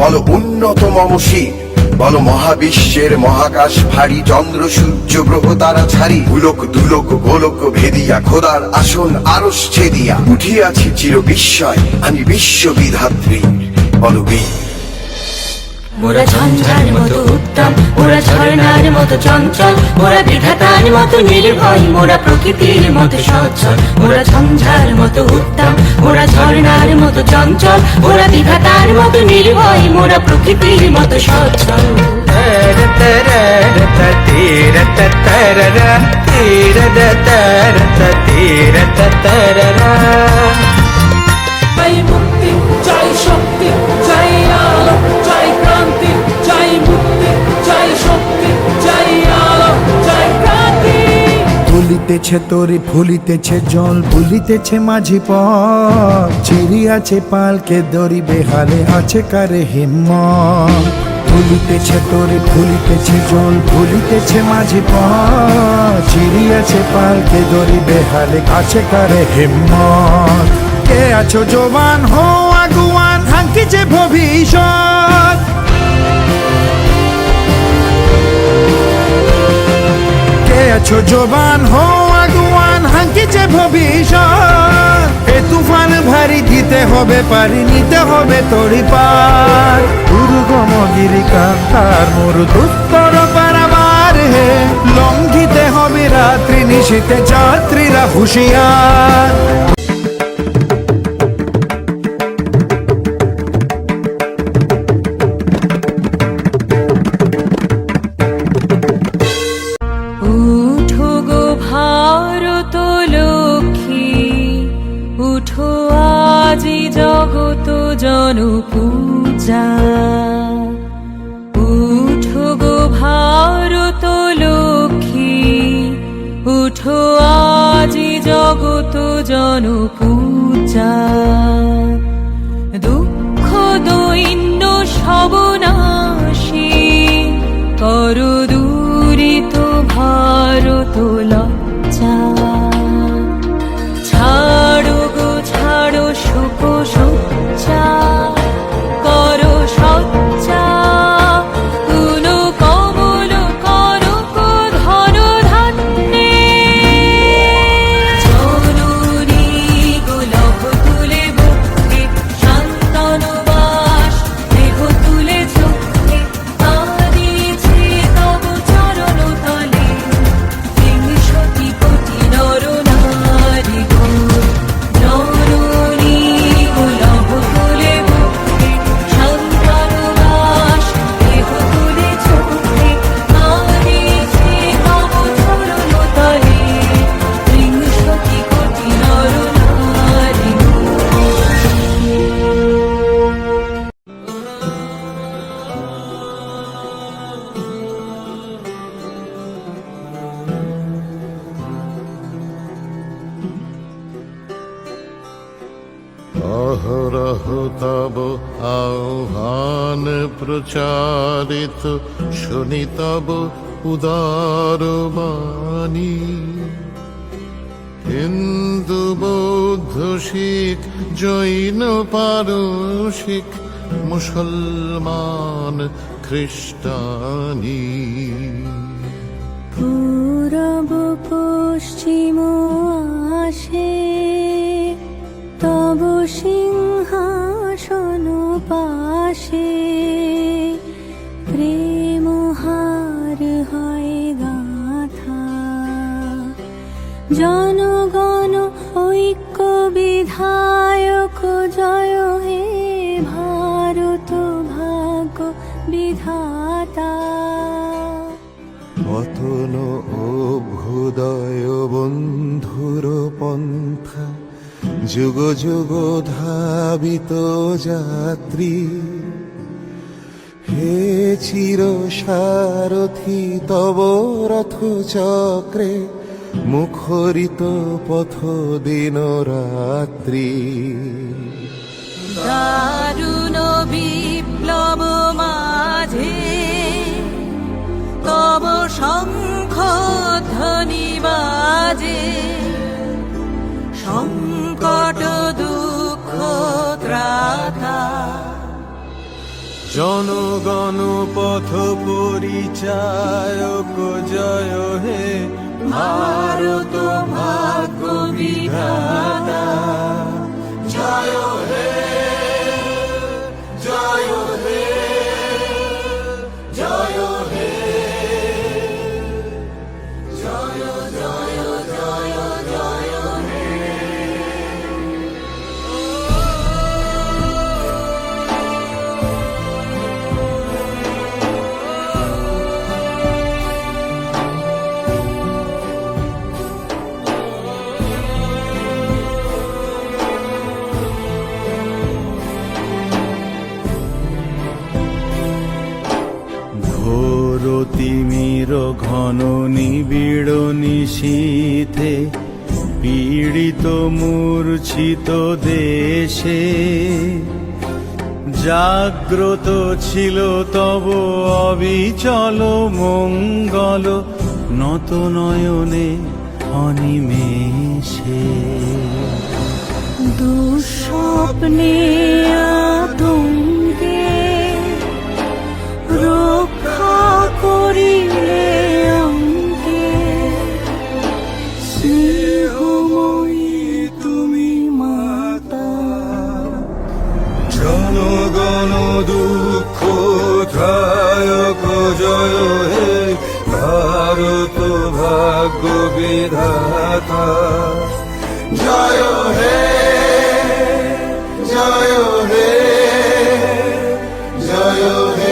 বলো উন্নত মমশি, বলো মহাবিশ্বের মহাকাশ ভারী, চন্দ্র সূর্য গ্রহ তারা ছাড়ি, উলোক দুলোক গোলক ভেদিয়া খোদার আসন আরশ ছেদিয়া উঠিয়াছি চির বিস্ময় আমি বিশ্ববিধাত্রী। বলো বীর। মোরা ঝঞ্ঝার মতো উত্তম, মোরা ঝর্ণার মতো চঞ্চল, মোরা বিধাতার মতো নির্ভয়, মোরা প্রকৃতির মতো সচ্ছল। মোরা ঝঞ্ঝার মতো উত্তম, মোরা ঝর্ণার মতো চঞ্চল, মোরা বিধাতার মতো নির্ভয়, মোরা প্রকৃতির মতো সচ্ছল। চাই মুক্তি, চাই শক্তি, চাই আলো, চাই ক্রান্তি, চাই মুক্তি, চাই শক্তি, চাই আলো, চাই ক্রান্তি। তুলিতেছে তরি ফুলিতেছে জল, ভুলিতেছে মাঝি পথ, চিরিয়াছে পালকে দড়ি, বেহালে আছে কারে হিম্মত। তুলিতেছে তরি ফুলিতেছে জল, ভুলিতেছে মাঝি পথ, চিরিয়াছে পালকে দড়ি, বেহালে আছে কারে হিম্মত। কে আছো জবান হো আগুয়ান, হাঙ্কিছে ভবিষ্যৎ। কে আছো জবান হো আগুয়ান, হাঙ্কিছে ভবিষ্যৎ। এ তুফান ভারী দিতে হবে পারি, নিতে হবে তড়ি পার। দুর্গম গিরিকান্তার মরু দুস্তর পারাবার হে, লঙ্ঘিতে হবে রাত্রি নিশীতে যাত্রীরা হুঁশিয়ার। উঠো গো ভারত লক্ষ্মী, উঠো আজি জগত জনপূজা। উঠো গো ভারত লক্ষ্মী, উঠো আজি জগত জনপূজা। দুঃখ দৈন্য সবনাশী কর দূরিত ভারত লজ্জা। ছাড়ো গো ছাড়ো শোক সজ্জা, করো সজ্জা। তুল কমল করক ধন ধান্যে, জননী গোলক তুলে বুকে, শান্তনু বাস দেহ তুলে চোখে। আদিছে তব চরণ তলে, বিংশতি কোটি নর নারী গো। জননী গোলক তুলে বুকে, শান্তনু বাস দেহ তুলে চোখে। আদিছে তব চরণ তলে, বিংশতি কোটি নর নারী গো। অহরহ তব আহ্বান প্রচারিত, শুনি তব উদার বাণী। হিন্দু বৌদ্ধ শিখ জৈন পারসিক, মুসলমান খ্রিস্টানি। পূরব পশ্চিম আসে, তব সিংহাসন পাশে। প্রেম হার হয় গাথা, জনগণ ঐক্য বিধায়ক জয় হে ভারত ভাগ্য বিধাতা। পতন অভ্যুদয় বন্ধুর পন্থা, যুগ যুগ ধাবিত যাত্রী। হে চির সারথি তব রথ চক্রে, মুখরিত পথ দিন রাত্রি। দারুণ বিপ্লব মাঝে তব শঙ্খ ধ্বনি বাজে। সংকট দুঃখ ত্রাতা, জনগণ পথ পরিচায়ক জয় হে ভারত ভাগ্য বিধাতা জয় হে জয় হে জয় হে জয় জয় জয় জয় হে ঘোর তিমির ঘন নিবিড় নিশীথে পীড়িত মূর্ছিত দেশে জাগ্রত ছিল তব অবিচল মঙ্গল নত নয়নে অনিমেষে দুঃস্বপ্নে আতঙ্কে রক্ষা করিলে অঙ্কে স্নেহময়ী তুমি মাতা জনগণ দুঃখ ত্রায়ক জয় হে ভারত ভাগ্য বিধাতা জয় হে জয় হে জয় হে